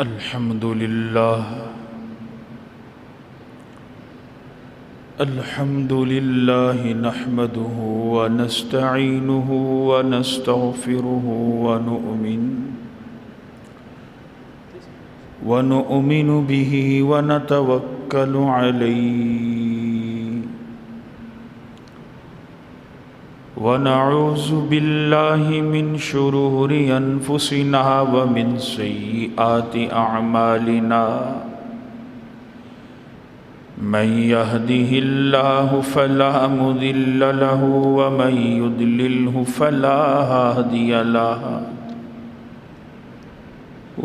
الحمد لله نحمده ونستعينه ونستغفره ونؤمن به ونتوكل عليه ونعوذ بالله من شرور أنفسنا ومن سيئات أعمالنا من يهده الله فلا مضل له ومن يضلله فلا هادي له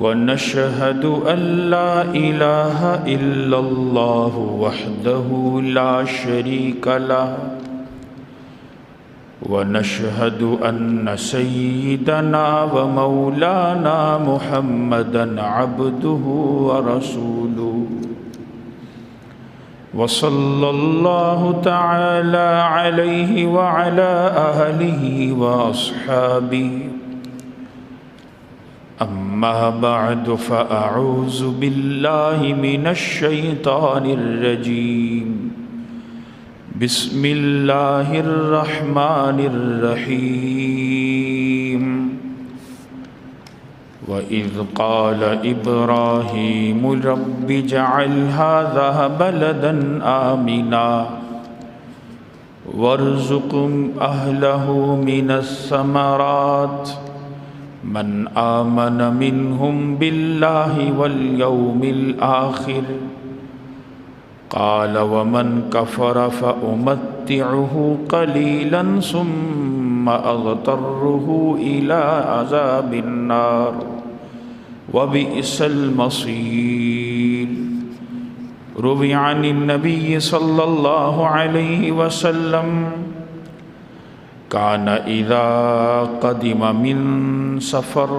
ونشهد أن لا إله إلا الله وحده لا شريك له ونشهد أن سيدنا ومولانا محمدا عبده ورسوله وصلى الله تعالى عليه وعلى آله وأصحابه أما بعد فأعوذ بالله من الشيطان الرجيم بسم الله الرحمن الرحيم وإذ قال إبراهيم رب اجعل هذا بلدا آمنا وارزق أهله من الثمرات من آمن منهم بالله واليوم الآخر قال ومن كفر فأمتعه قليلا ثم أضطره إلى عذاب النار وبئس المصير. روي عن النبي صلى الله عليه وسلم كان إذا قدم من سفر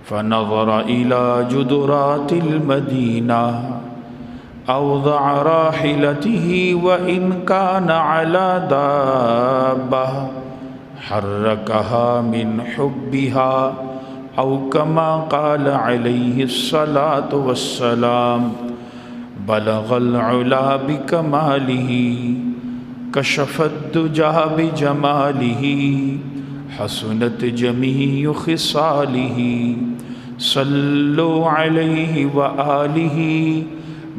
فنظر إلى جدرات المدينة أوضع راحلته وإن كان على دابة حركها من حبها أو كما قال عليه الصلاة والسلام بلغ العلا بكماله كشف الدجى بجماله حسنت جميع خصاله صلوا عليه وآله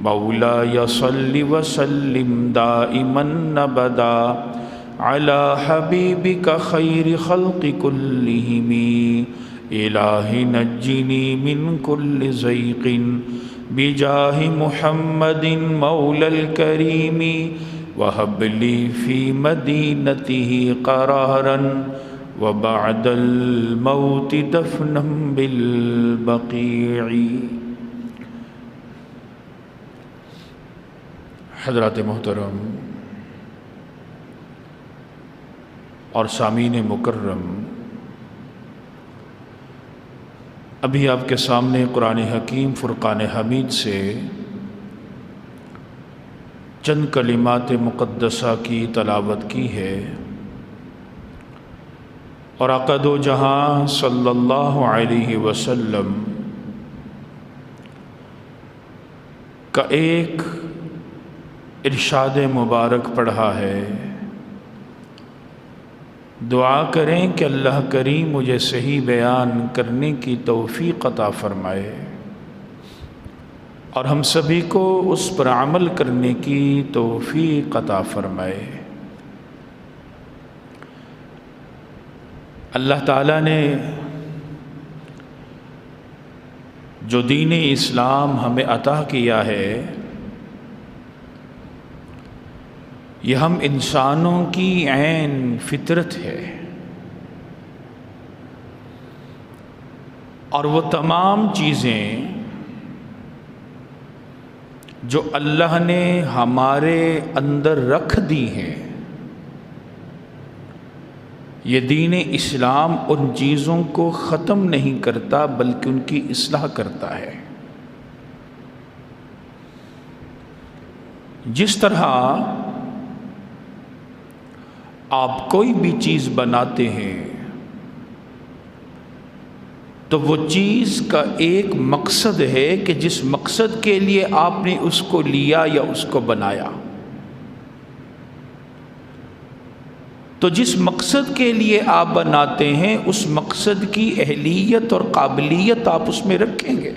مولاي صل وسلم دائما أبدا على حبيبك خير خلق كلهم إله نجني من كل زيق بجاه محمد مولى الكريم وهب لي في مدينته قرارا وبعد الموت دفنا بالبقيع. حضرات محترم اور سامعین مکرم، ابھی آپ کے سامنے قرآن حکیم فرقان حمید سے چند کلمات مقدسہ کی تلاوت کی ہے، اور آقا دو جہاں صلی اللہ علیہ وسلم کا ایک ارشاد مبارک پڑھا ہے. دعا کریں کہ اللہ کریم مجھے صحیح بیان کرنے کی توفیق عطا فرمائے اور ہم سبھی کو اس پر عمل کرنے کی توفیق عطا فرمائے. اللہ تعالیٰ نے جو دین اسلام ہمیں عطا کیا ہے، یہ ہم انسانوں کی عین فطرت ہے، اور وہ تمام چیزیں جو اللہ نے ہمارے اندر رکھ دی ہیں، یہ دین اسلام ان چیزوں کو ختم نہیں کرتا بلکہ ان کی اصلاح کرتا ہے. جس طرح آپ کوئی بھی چیز بناتے ہیں تو وہ چیز کا ایک مقصد ہے کہ جس مقصد کے لیے آپ نے اس کو لیا یا اس کو بنایا، تو جس مقصد کے لیے آپ بناتے ہیں اس مقصد کی اہلیت اور قابلیت آپ اس میں رکھیں گے۔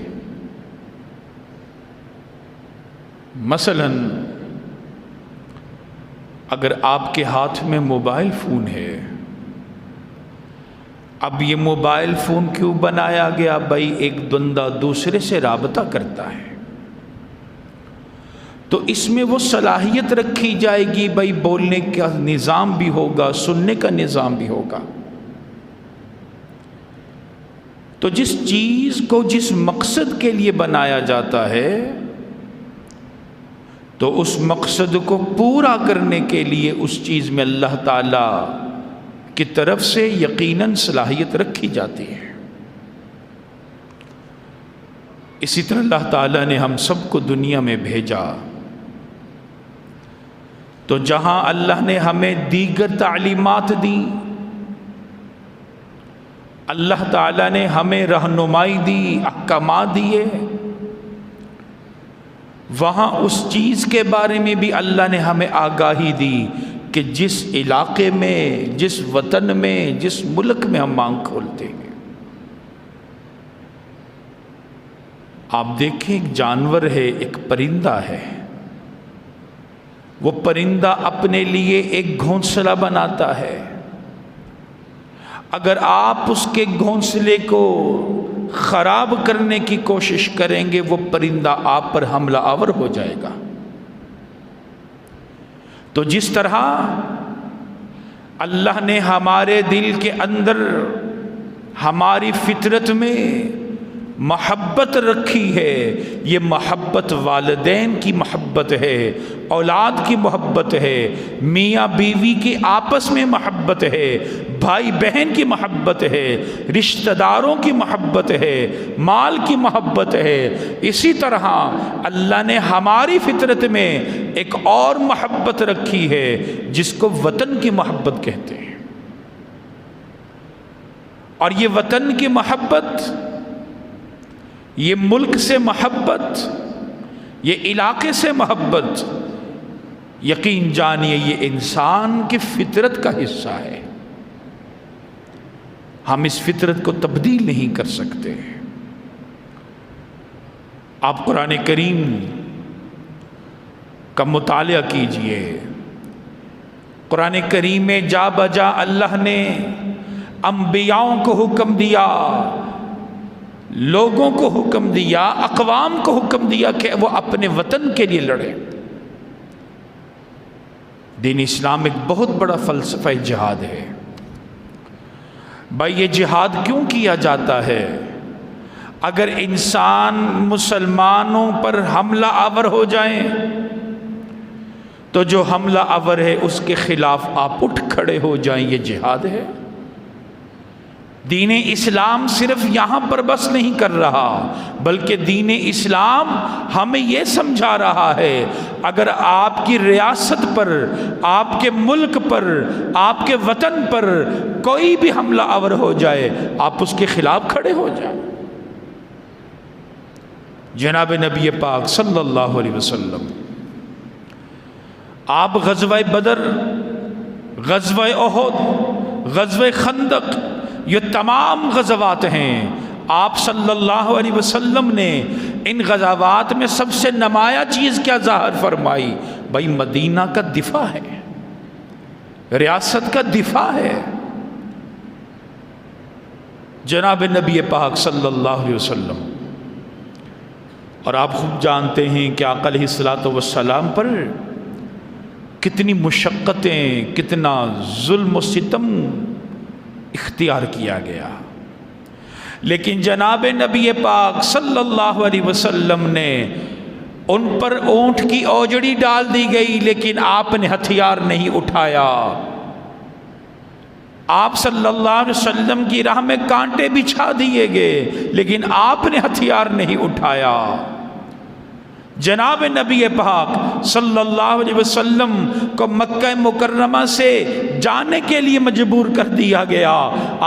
مثلا اگر آپ کے ہاتھ میں موبائل فون ہے، اب یہ موبائل فون کیوں بنایا گیا؟ بھائی ایک بندہ دوسرے سے رابطہ کرتا ہے تو اس میں وہ صلاحیت رکھی جائے گی، بھائی بولنے کا نظام بھی ہوگا، سننے کا نظام بھی ہوگا۔ تو جس چیز کو جس مقصد کے لیے بنایا جاتا ہے تو اس مقصد کو پورا کرنے کے لیے اس چیز میں اللہ تعالی کی طرف سے یقیناً صلاحیت رکھی جاتی ہے۔ اسی طرح اللہ تعالیٰ نے ہم سب کو دنیا میں بھیجا تو جہاں اللہ نے ہمیں دیگر تعلیمات دی، اللہ تعالیٰ نے ہمیں رہنمائی دی، احکامات دیے، وہاں اس چیز کے بارے میں بھی اللہ نے ہمیں آگاہی دی کہ جس علاقے میں، جس وطن میں، جس ملک میں ہم مانگ کھولتے ہیں۔ آپ دیکھیں ایک جانور ہے، ایک پرندہ ہے، وہ پرندہ اپنے لیے ایک گھونسلہ بناتا ہے۔ اگر آپ اس کے گھونسلے کو خراب کرنے کی کوشش کریں گے وہ پرندہ آپ پر حملہ آور ہو جائے گا۔ تو جس طرح اللہ نے ہمارے دل کے اندر، ہماری فطرت میں محبت رکھی ہے، یہ محبت والدین کی محبت ہے، اولاد کی محبت ہے، میاں بیوی کی آپس میں محبت ہے، بھائی بہن کی محبت ہے، رشتہ داروں کی محبت ہے، مال کی محبت ہے۔ اسی طرح اللہ نے ہماری فطرت میں ایک اور محبت رکھی ہے جس کو وطن کی محبت کہتے ہیں۔ اور یہ وطن کی محبت، یہ ملک سے محبت، یہ علاقے سے محبت، یقین جانیے یہ انسان کی فطرت کا حصہ ہے۔ ہم اس فطرت کو تبدیل نہیں کر سکتے۔ آپ قرآن کریم کا مطالعہ کیجئے، قرآن کریم میں جا بجا اللہ نے انبیاؤں کو حکم دیا، لوگوں کو حکم دیا، اقوام کو حکم دیا کہ وہ اپنے وطن کے لیے لڑیں۔ دین اسلام ایک بہت بڑا فلسفہ جہاد ہے۔ بھائی یہ جہاد کیوں کیا جاتا ہے؟ اگر انسان مسلمانوں پر حملہ آور ہو جائیں تو جو حملہ آور ہے اس کے خلاف آپ اٹھ کھڑے ہو جائیں، یہ جہاد ہے۔ دین اسلام صرف یہاں پر بس نہیں کر رہا، بلکہ دین اسلام ہمیں یہ سمجھا رہا ہے اگر آپ کی ریاست پر، آپ کے ملک پر، آپ کے وطن پر کوئی بھی حملہ آور ہو جائے آپ اس کے خلاف کھڑے ہو جائیں۔ جناب نبی پاک صلی اللہ علیہ وسلم آپ غزوہ بدر، غزوہ احد، غزوہ خندق، یہ تمام غزوات ہیں، آپ صلی اللہ علیہ وسلم نے ان غزوات میں سب سے نمایاں چیز کیا ظاہر فرمائی؟ بھائی مدینہ کا دفاع ہے، ریاست کا دفاع ہے۔ جناب نبی پاک صلی اللہ علیہ وسلم، اور آپ خوب جانتے ہیں کہ آقا علیہ الصلوۃ والسلام پر کتنی مشقتیں، کتنا ظلم و ستم اختیار کیا گیا، لیکن جناب نبی پاک صلی اللہ علیہ وسلم نے ان پر اونٹ کی اوجڑی ڈال دی گئی لیکن آپ نے ہتھیار نہیں اٹھایا۔ آپ صلی اللہ علیہ وسلم کی راہ میں کانٹے بچھا دیے گئے لیکن آپ نے ہتھیار نہیں اٹھایا۔ جناب نبی پاک صلی اللہ علیہ وسلم کو مکہ مکرمہ سے جانے کے لیے مجبور کر دیا گیا،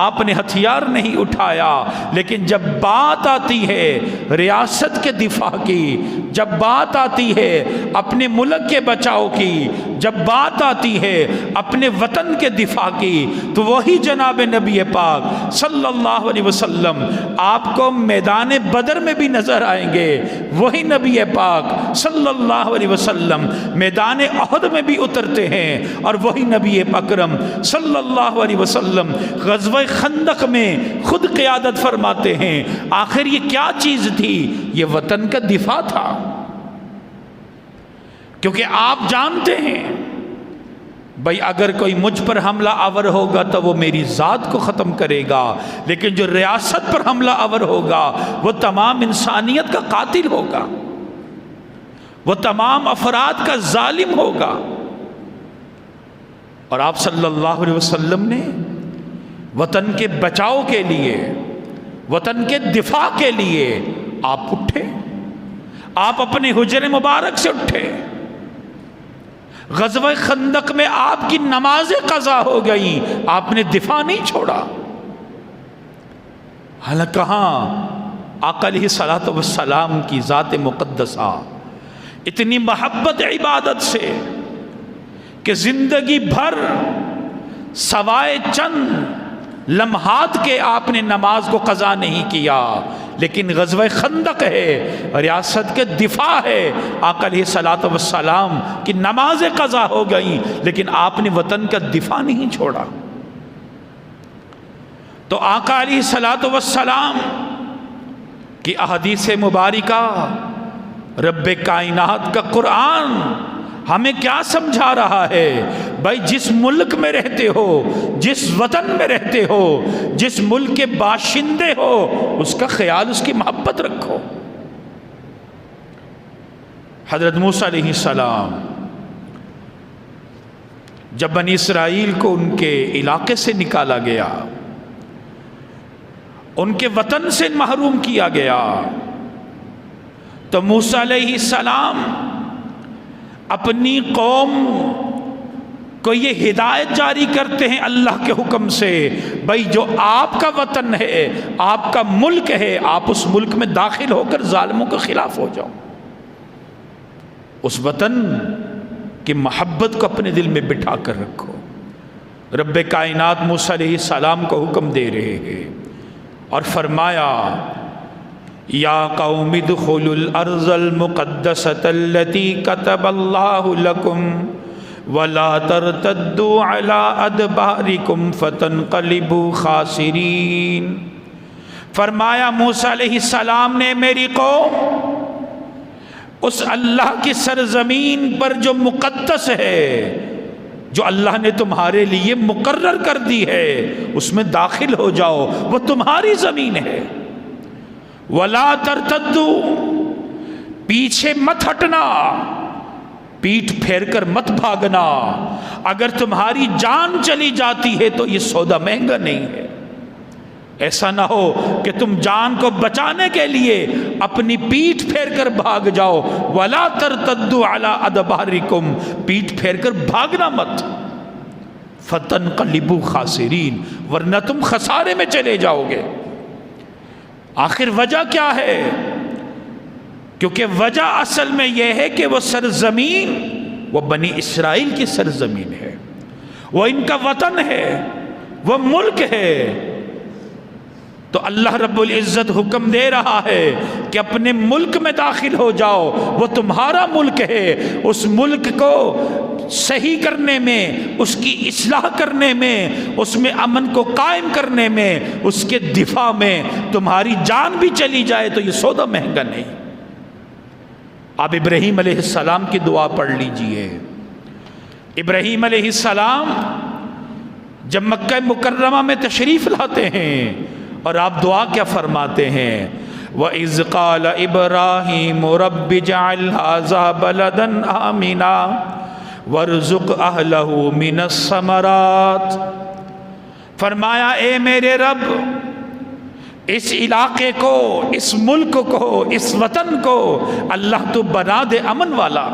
آپ نے ہتھیار نہیں اٹھایا، لیکن جب بات آتی ہے ریاست کے دفاع کی، جب بات آتی ہے اپنے ملک کے بچاؤ کی، جب بات آتی ہے اپنے وطن کے دفاع کی، تو وہی جناب نبی پاک صلی اللہ علیہ وسلم آپ کو میدان بدر میں بھی نظر آئیں گے، وہی نبی پاک صلی اللہ علیہ وسلم میدان احد میں بھی اترتے ہیں، اور وہی نبی اکرم صلی اللہ علیہ وسلم غزوہ خندق میں خود قیادت فرماتے ہیں۔ آخر یہ کیا چیز تھی؟ یہ وطن کا دفاع تھا، کیونکہ آپ جانتے ہیں بھائی اگر کوئی مجھ پر حملہ آور ہوگا تو وہ میری ذات کو ختم کرے گا، لیکن جو ریاست پر حملہ آور ہوگا وہ تمام انسانیت کا قاتل ہوگا، وہ تمام افراد کا ظالم ہوگا۔ اور آپ صلی اللہ علیہ وسلم نے وطن کے بچاؤ کے لیے، وطن کے دفاع کے لیے آپ اٹھے، آپ اپنے حجر مبارک سے اٹھے۔ غزوہ خندق میں آپ کی نمازیں قضا ہو گئیں، آپ نے دفاع نہیں چھوڑا۔ حالانکہ کہاں آقا علیہ الصلوۃ والسلام کی ذات مقدسہ اتنی محبت عبادت سے کہ زندگی بھر سوائے چند لمحات کے آپ نے نماز کو قضا نہیں کیا، لیکن غزوہ خندق ہے، ریاست کے دفاع ہے، آقا علیہ الصلوۃ والسلام کی نمازیں قضا ہو گئیں، لیکن آپ نے وطن کا دفاع نہیں چھوڑا۔ تو آقا علیہ الصلوۃ والسلام کی احادیث مبارکہ، رب کائنات کا قرآن ہمیں کیا سمجھا رہا ہے؟ بھائی جس ملک میں رہتے ہو، جس وطن میں رہتے ہو، جس ملک کے باشندے ہو، اس کا خیال، اس کی محبت رکھو۔ حضرت موسیٰ علیہ السلام جب بنی اسرائیل کو ان کے علاقے سے نکالا گیا، ان کے وطن سے محروم کیا گیا، تو موسیٰ علیہ السلام اپنی قوم کو یہ ہدایت جاری کرتے ہیں اللہ کے حکم سے، بھائی جو آپ کا وطن ہے، آپ کا ملک ہے، آپ اس ملک میں داخل ہو کر ظالموں کے خلاف ہو جاؤ۔ اس وطن کی محبت کو اپنے دل میں بٹھا کر رکھو۔ رب کائنات موسیٰ علیہ السلام کو حکم دے رہے ہیں اور فرمایا، یا قوم ادخلوا الارض المقدسة التي كتب الله لكم ولا ترتدوا على ادباركم فتنقلبوا خاسرین۔ فرمایا موسیٰ علیہ السلام نے، میری قوم اس اللہ کی سرزمین پر جو مقدس ہے، جو اللہ نے تمہارے لیے مقرر کر دی ہے، اس میں داخل ہو جاؤ، وہ تمہاری زمین ہے۔ وَلَا تَرْتَدُّوا، پیچھے مت ہٹنا، پیٹھ پھیر کر مت بھاگنا۔ اگر تمہاری جان چلی جاتی ہے تو یہ سودا مہنگا نہیں ہے۔ ایسا نہ ہو کہ تم جان کو بچانے کے لیے اپنی پیٹھ پھیر کر بھاگ جاؤ۔ وَلَا تَرْتَدُّوا عَلَىٰ أَدْبَارِكُمْ، پیٹھ پھیر کر بھاگنا مت۔ فَتَنْقَلِبُوا خَاسِرِينَ، ورنہ تم خسارے میں چلے جاؤ گے۔ آخر وجہ کیا ہے؟ کیونکہ وجہ اصل میں یہ ہے کہ وہ سرزمین، وہ بنی اسرائیل کی سرزمین ہے، وہ ان کا وطن ہے، وہ ملک ہے۔ تو اللہ رب العزت حکم دے رہا ہے کہ اپنے ملک میں داخل ہو جاؤ، وہ تمہارا ملک ہے۔ اس ملک کو صحیح کرنے میں، اس کی اصلاح کرنے میں، اس میں امن کو قائم کرنے میں، اس کے دفاع میں تمہاری جان بھی چلی جائے تو یہ سودا مہنگا نہیں۔ آپ ابراہیم علیہ السلام کی دعا پڑھ لیجئے۔ ابراہیم علیہ السلام جب مکہ مکرمہ میں تشریف لاتے ہیں اور آپ دعا کیا فرماتے ہیں؟ وَإِذْ قَالَ إِبْرَاهِيمُ رَبِّ اجْعَلْ هَٰذَا بَلَدًا آمِنًا وَارْزُقْ أَهْلَهُ مِنَ الثَّمَرَاتِ۔ فرمایا، اے میرے رب، اس علاقے کو، اس ملک کو، اس وطن کو اللہ تو بنا دے امن والا،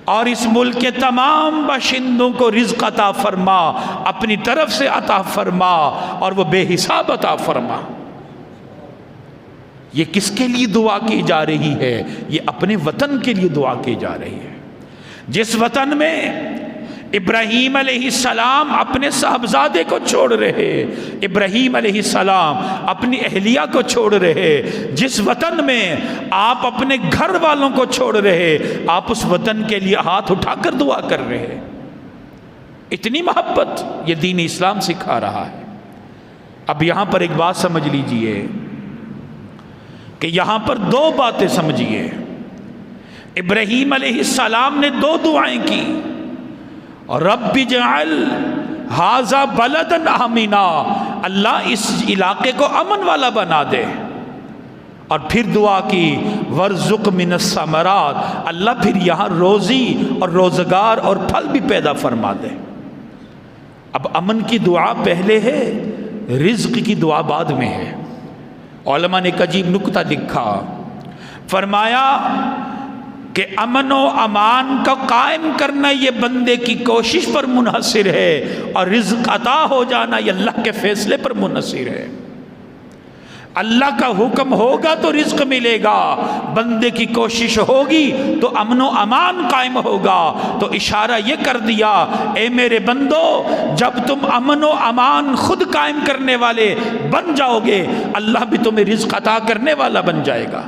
اور اس ملک کے تمام باشندوں کو رزق عطا فرما، اپنی طرف سے عطا فرما، اور وہ بے حساب عطا فرما۔ یہ کس کے لیے دعا کی جا رہی ہے؟ یہ اپنے وطن کے لیے دعا کی جا رہی ہے، جس وطن میں ابراہیم علیہ السلام اپنے صاحبزادے کو چھوڑ رہے، ابراہیم علیہ السلام اپنی اہلیہ کو چھوڑ رہے، جس وطن میں آپ اپنے گھر والوں کو چھوڑ رہے، آپ اس وطن کے لیے ہاتھ اٹھا کر دعا کر رہے۔ اتنی محبت یہ دین اسلام سکھا رہا ہے۔ اب یہاں پر ایک بات سمجھ لیجئے کہ یہاں پر دو باتیں سمجھیے۔ ابراہیم علیہ السلام نے دو دعائیں کی، رب اجعل ھذا بلدا آمنا، اللہ اس علاقے کو امن والا بنا دے، اور پھر دعا کی ورزق من الثمرات، اللہ پھر یہاں روزی اور روزگار اور پھل بھی پیدا فرما دے۔ اب امن کی دعا پہلے ہے، رزق کی دعا بعد میں ہے۔ علماء نے ایک عجیب نکتہ لکھا، فرمایا کہ امن و امان کا قائم کرنا یہ بندے کی کوشش پر منحصر ہے، اور رزق عطا ہو جانا یہ اللہ کے فیصلے پر منحصر ہے۔ اللہ کا حکم ہوگا تو رزق ملے گا، بندے کی کوشش ہوگی تو امن و امان قائم ہوگا۔ تو اشارہ یہ کر دیا، اے میرے بندو، جب تم امن و امان خود قائم کرنے والے بن جاؤ گے، اللہ بھی تمہیں رزق عطا کرنے والا بن جائے گا۔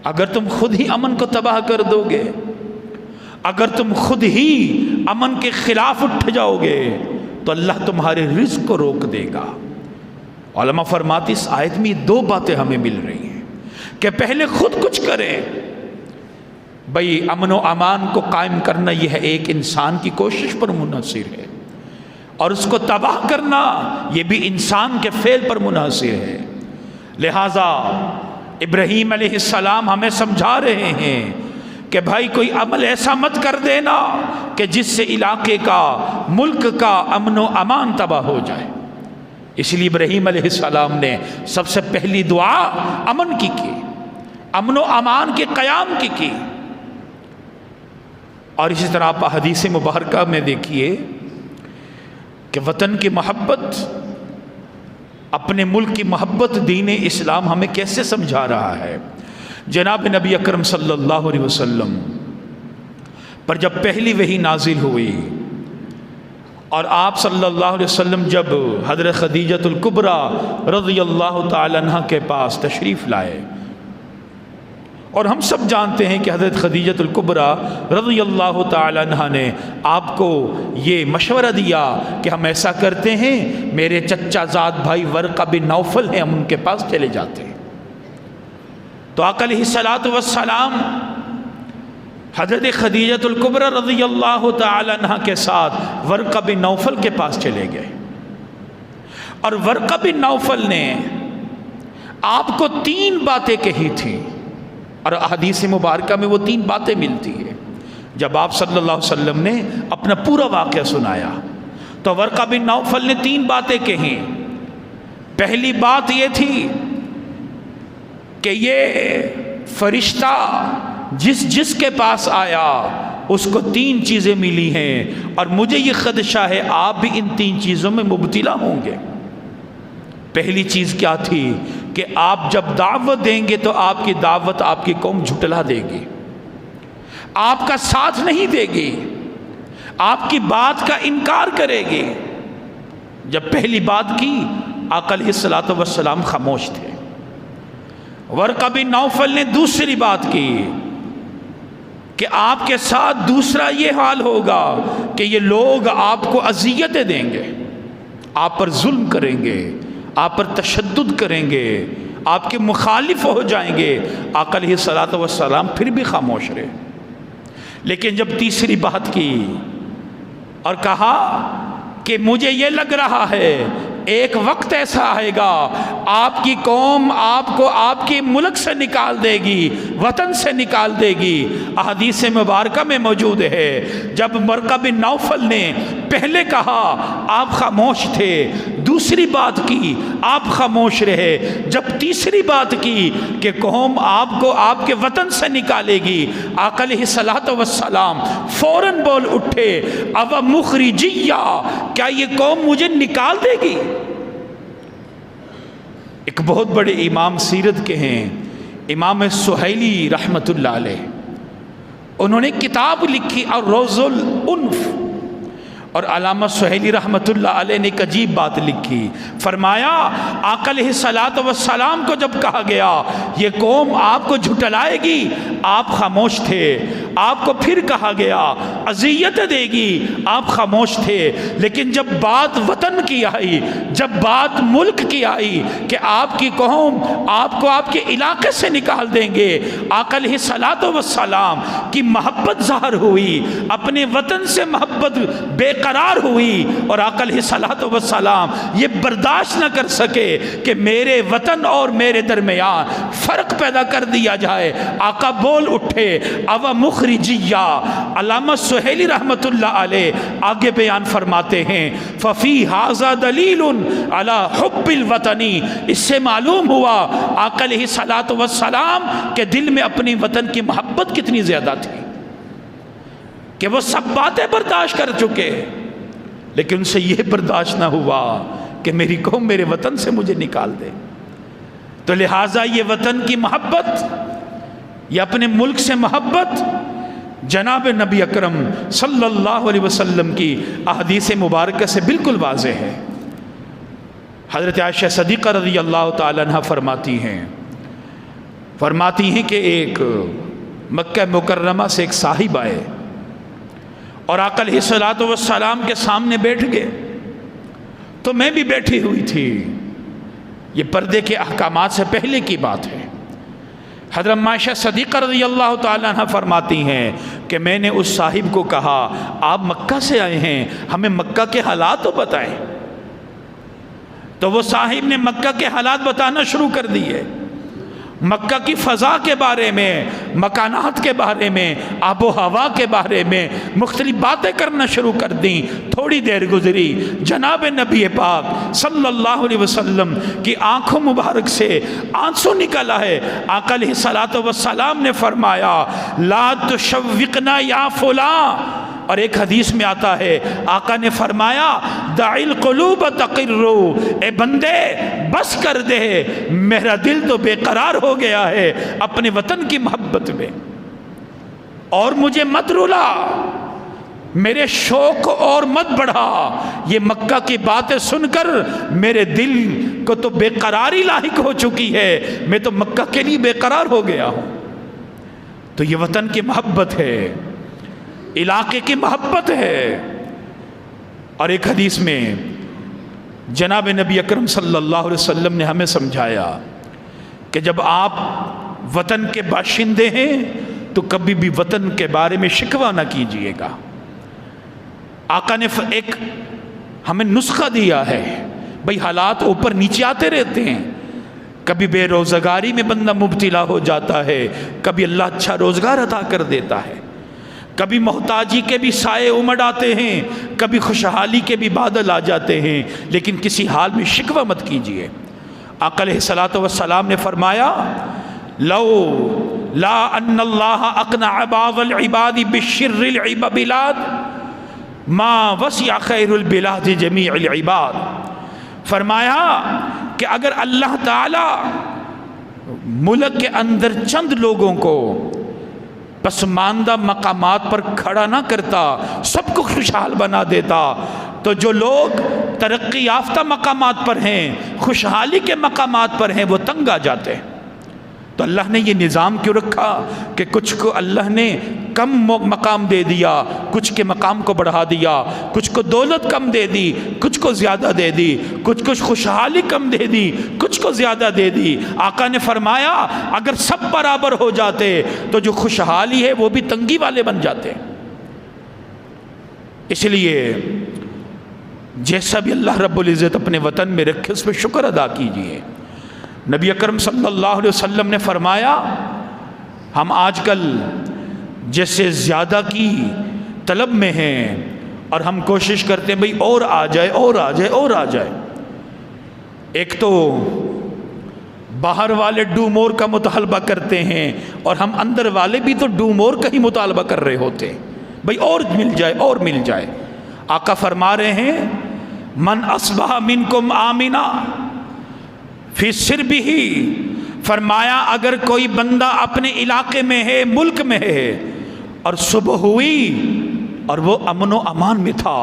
اگر تم خود ہی امن کو تباہ کر دو گے، اگر تم خود ہی امن کے خلاف اٹھ جاؤ گے، تو اللہ تمہارے رزق کو روک دے گا۔ علماء فرماتے اس آیت میں دو باتیں ہمیں مل رہی ہیں کہ پہلے خود کچھ کریں، بھئی امن و امان کو قائم کرنا یہ ہے ایک انسان کی کوشش پر منحصر ہے، اور اس کو تباہ کرنا یہ بھی انسان کے فعل پر منحصر ہے۔ لہٰذا ابراہیم علیہ السلام ہمیں سمجھا رہے ہیں کہ بھائی کوئی عمل ایسا مت کر دینا کہ جس سے علاقے کا، ملک کا امن و امان تباہ ہو جائے۔ اس لیے ابراہیم علیہ السلام نے سب سے پہلی دعا امن کی، امن و امان کے قیام کی۔ اور اسی طرح آپ حدیث مبارکہ میں دیکھیے کہ وطن کی محبت، اپنے ملک کی محبت دین اسلام ہمیں کیسے سمجھا رہا ہے۔ جناب نبی اکرم صلی اللہ علیہ وسلم پر جب پہلی وحی نازل ہوئی، اور آپ صلی اللہ علیہ وسلم جب حضرت خدیجۃ الکبریٰ رضی اللہ تعالی عنہ کے پاس تشریف لائے، اور ہم سب جانتے ہیں کہ حضرت خدیجۃ الکبریٰ رضی اللہ تعالی عنہ نے آپ کو یہ مشورہ دیا کہ ہم ایسا کرتے ہیں، میرے چچا زاد بھائی ورقہ بن نوفل ہیں، ہم ان کے پاس چلے جاتے ہیں۔ تو آقا علیہ الصلوۃ والسلام حضرت خدیجۃ الکبریٰ رضی اللہ تعالی عنہ کے ساتھ ورقہ بن نوفل کے پاس چلے گئے، اور ورقہ بن نوفل نے آپ کو 3 باتیں کہی تھیں، اور حدیث مبارکہ میں وہ 3 باتیں ملتی ہیں۔ جب آپ صلی اللہ علیہ وسلم نے اپنا پورا واقعہ سنایا تو ورقہ بن نوفل نے 3 باتیں کہیں۔ پہلی بات یہ تھی کہ یہ فرشتہ جس کے پاس آیا اس کو 3 چیزیں ملی ہیں، اور مجھے یہ خدشہ ہے آپ بھی ان 3 چیزوں میں مبتلا ہوں گے۔ پہلی چیز کیا تھی کہ آپ جب دعوت دیں گے تو آپ کی دعوت آپ کی قوم جھٹلا دے گی، آپ کا ساتھ نہیں دے گی، آپ کی بات کا انکار کرے گی۔ جب پہلی بات کی، آقا علیہ الصلوۃ والسلام خاموش تھے۔ ورقہ بن نوفل نے دوسری بات کی کہ آپ کے ساتھ دوسرا یہ حال ہوگا کہ یہ لوگ آپ کو اذیتیں دیں گے، آپ پر ظلم کریں گے، آپ پر تشدد کریں گے، آپ کے مخالف ہو جائیں گے۔ آقا علیہ الصلوۃ والسلام پھر بھی خاموش رہے، لیکن جب تیسری بات کی اور کہا کہ مجھے یہ لگ رہا ہے ایک وقت ایسا آئے گا آپ کی قوم آپ کو آپ کے ملک سے نکال دے گی، وطن سے نکال دے گی۔ احادیث مبارکہ میں موجود ہے جب ورقہ بن نوفل نے پہلے کہا آپ خاموش تھے، دوسری بات کی آپ خاموش رہے، جب تیسری بات کی کہ قوم آپ کو آپ کے وطن سے نکالے گی، آقا علیہ الصلوۃ والسلام فوراً بول اٹھے او مخرجیہ، کیا یہ قوم مجھے نکال دے گی؟ ایک بہت بڑے امام سیرت کے ہیں امام سہیلی رحمۃ اللہ علیہ، انہوں نے کتاب لکھی الروض الانف، اور علامہ سہیلی رحمۃ اللہ علیہ نے ایک عجیب بات لکھی، فرمایا آقا علیہ الصلوۃ والسلام کو جب کہا گیا یہ قوم آپ کو جھٹلائے گی آپ خاموش تھے، آپ کو پھر کہا گیا اذیت دے گی آپ خاموش تھے، لیکن جب بات وطن کی آئی، جب بات ملک کی آئی کہ آپ کی قوم آپ کو آپ کے علاقے سے نکال دیں گے، آقا علیہ الصلوۃ والسلام کی محبت ظاہر ہوئی، اپنے وطن سے محبت بے قرار ہوئی، اور آقا علیہ الصلوۃ والسلام یہ برداشت نہ کر سکے کہ میرے وطن اور میرے درمیان فرق پیدا کر دیا جائے، آقا بول اٹھے او مخرجیہ۔ علامہ سہیلی رحمۃ اللہ علیہ آگے بیان فرماتے ہیں ففی ھذا دلیل علی حب الوطنی، اس سے معلوم ہوا آقا علیہ الصلوۃ والسلام کے دل میں اپنی وطن کی محبت کتنی زیادہ تھی کہ وہ سب باتیں برداشت کر چکے، لیکن ان سے یہ برداشت نہ ہوا کہ میری قوم میرے وطن سے مجھے نکال دے۔ تو لہٰذا یہ وطن کی محبت، یہ اپنے ملک سے محبت جناب نبی اکرم صلی اللہ علیہ وسلم کی احادیث مبارکہ سے بالکل واضح ہے۔ حضرت عائشہ صدیقہ رضی اللہ تعالی عنہ فرماتی ہیں کہ ایک مکہ مکرمہ سے ایک صاحب آئے اور آقا علیہ الصلوۃ والسلام کے سامنے بیٹھ گئے، تو میں بھی بیٹھی ہوئی تھی۔ یہ پردے کے احکامات سے پہلے کی بات ہے۔ حضرت عائشہ صدیقہ رضی اللہ تعالیٰ عنہ فرماتی ہیں کہ میں نے اس صاحب کو کہا آپ مکہ سے آئے ہیں، ہمیں مکہ کے حالات تو بتائیں۔ تو وہ صاحب نے مکہ کے حالات بتانا شروع کر دیے، مکہ کی فضا کے بارے میں، مکانات کے بارے میں، آب و ہوا کے بارے میں مختلف باتیں کرنا شروع کر دیں۔ تھوڑی دیر گزری، جناب نبی پاک صلی اللہ علیہ وسلم کی آنکھوں مبارک سے آنسو نکل آئے۔ آقا علیہ الصلوۃ والسلام نے فرمایا لا تشوقنا یا فلاں، اور ایک حدیث میں آتا ہے آقا نے فرمایا دع القلوب تقر، اے بندے بس کر دے، میرا دل تو بے قرار ہو گیا ہے اپنے وطن کی محبت میں، اور مجھے مت رلا، میرے شوق اور مت بڑھا، یہ مکہ کی باتیں سن کر میرے دل کو تو بے قراری لاحق ہو چکی ہے، میں تو مکہ کے لیے بے قرار ہو گیا ہوں۔ تو یہ وطن کی محبت ہے، علاقے کی محبت ہے۔ اور ایک حدیث میں جناب نبی اکرم صلی اللہ علیہ وسلم نے ہمیں سمجھایا کہ جب آپ وطن کے باشندے ہیں تو کبھی بھی وطن کے بارے میں شکوہ نہ کیجیے گا۔ آقا نے ایک ہمیں نسخہ دیا ہے، بھئی حالات اوپر نیچے آتے رہتے ہیں، کبھی بے روزگاری میں بندہ مبتلا ہو جاتا ہے، کبھی اللہ اچھا روزگار عطا کر دیتا ہے، کبھی محتاجی کے بھی سائے امڑ آتے ہیں، کبھی خوشحالی کے بھی بادل آ جاتے ہیں، لیکن کسی حال میں شکوہ مت کیجیے۔ آقا علیہ الصلوۃ والسلام نے فرمایا لو لا ان اللہ اقنع بعض العباد بالشر البلاد ما وسع خیر البلاد جمیع العباد، فرمایا کہ اگر اللہ تعالی ملک کے اندر چند لوگوں کو پسماندہ مقامات پر کھڑا نہ کرتا، سب کو خوشحال بنا دیتا، تو جو لوگ ترقی یافتہ مقامات پر ہیں، خوشحالی کے مقامات پر ہیں، وہ تنگ آ جاتے ہیں۔ تو اللہ نے یہ نظام کیوں رکھا کہ کچھ کو اللہ نے کم مقام دے دیا، کچھ کے مقام کو بڑھا دیا، کچھ کو دولت کم دے دی، کچھ کو زیادہ دے دی، کچھ خوشحالی کم دے دی، کچھ کو زیادہ دے دی۔ آقا نے فرمایا اگر سب برابر ہو جاتے تو جو خوشحالی ہے وہ بھی تنگی والے بن جاتے۔ اس لیے جیسا بھی اللہ رب العزت اپنے وطن میں رکھے اس پہ شکر ادا کیجئے۔ نبی اکرم صلی اللہ علیہ وسلم نے فرمایا ہم آج کل جیسے زیادہ کی طلب میں ہیں اور ہم کوشش کرتے ہیں بھئی اور آ جائے اور آ جائے اور آ جائے۔ ایک تو باہر والے ڈو مور کا مطالبہ کرتے ہیں اور ہم اندر والے بھی تو ڈو مور کا ہی مطالبہ کر رہے ہوتے ہیں، بھئی اور مل جائے اور مل جائے۔ آقا فرما رہے ہیں من اصبح منکم آمنا فی سربہ، فرمایا اگر کوئی بندہ اپنے علاقے میں ہے، ملک میں ہے، اور صبح ہوئی اور وہ امن و امان میں تھا،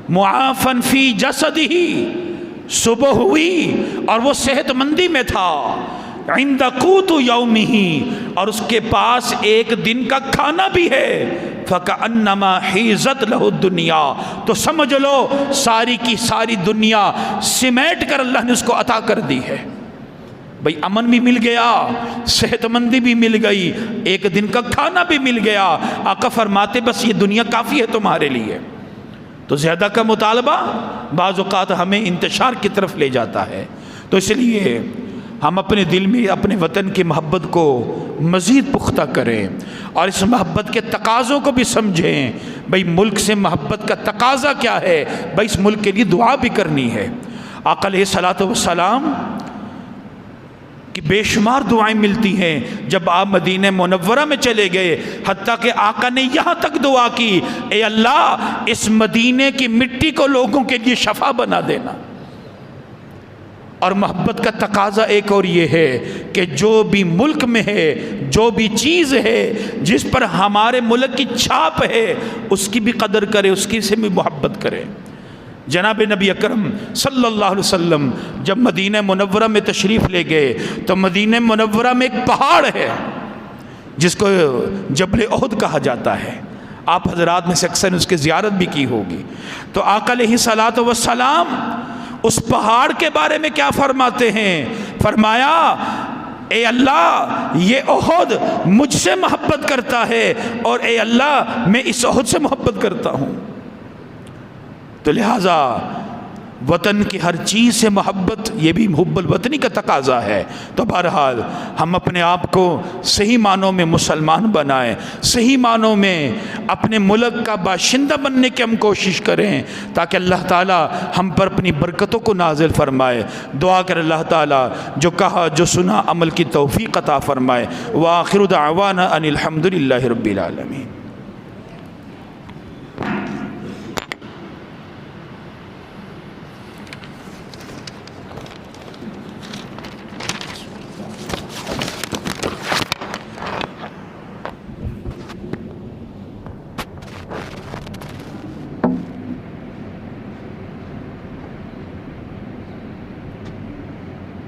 معافن فی جسدہ، صبح ہوئی اور وہ صحت مندی میں تھا، عند قوت یومہ، اور اس کے پاس ایک دن کا کھانا بھی ہے، فَكَأَنَّمَا حِيزَتْ لَهُ الدُّنْيَا، تو سمجھ لو ساری کی ساری دنیا سمیٹ کر اللہ نے اس کو عطا کر دی ہے۔ بھئی امن بھی مل گیا، صحت مندی بھی مل گئی، ایک دن کا کھانا بھی مل گیا۔ آقا فرماتے بس یہ دنیا کافی ہے تمہارے لیے۔ تو زیادہ کا مطالبہ بعض اوقات ہمیں انتشار کی طرف لے جاتا ہے، تو اس لیے ہم اپنے دل میں اپنے وطن کی محبت کو مزید پختہ کریں اور اس محبت کے تقاضوں کو بھی سمجھیں۔ بھئی ملک سے محبت کا تقاضا کیا ہے؟ بھئی اس ملک کے لیے دعا بھی کرنی ہے۔ آقا علیہ الصلوۃ والسلام کی بے شمار دعائیں ملتی ہیں جب آپ مدینہ منورہ میں چلے گئے، حتیٰ کہ آقا نے یہاں تک دعا کی اے اللہ اس مدینے کی مٹی کو لوگوں کے لیے شفا بنا دینا۔ اور محبت کا تقاضا ایک اور یہ ہے کہ جو بھی ملک میں ہے، جو بھی چیز ہے جس پر ہمارے ملک کی چھاپ ہے، اس کی بھی قدر کرے، اس کی سے بھی محبت کرے۔ جناب نبی اکرم صلی اللہ علیہ وسلم جب مدینہ منورہ میں تشریف لے گئے تو مدینہ منورہ میں ایک پہاڑ ہے جس کو جبل احد کہا جاتا ہے، آپ حضرات میں سے اکثر اس کی زیارت بھی کی ہوگی۔ تو آقا علیہ الصلوۃ والسلام اس پہاڑ کے بارے میں کیا فرماتے ہیں؟ فرمایا اے اللہ یہ احد مجھ سے محبت کرتا ہے اور اے اللہ میں اس احد سے محبت کرتا ہوں۔ تو لہٰذا وطن کی ہر چیز سے محبت یہ بھی حب الوطنی کا تقاضا ہے۔ تو بہرحال ہم اپنے آپ کو صحیح معنوں میں مسلمان بنائیں، صحیح معنوں میں اپنے ملک کا باشندہ بننے کی ہم کوشش کریں تاکہ اللہ تعالی ہم پر اپنی برکتوں کو نازل فرمائے۔ دعا کر اللہ تعالی جو کہا جو سنا عمل کی توفیق عطا فرمائے۔ وآخر دعوانا ان الحمد للہ رب العالمین۔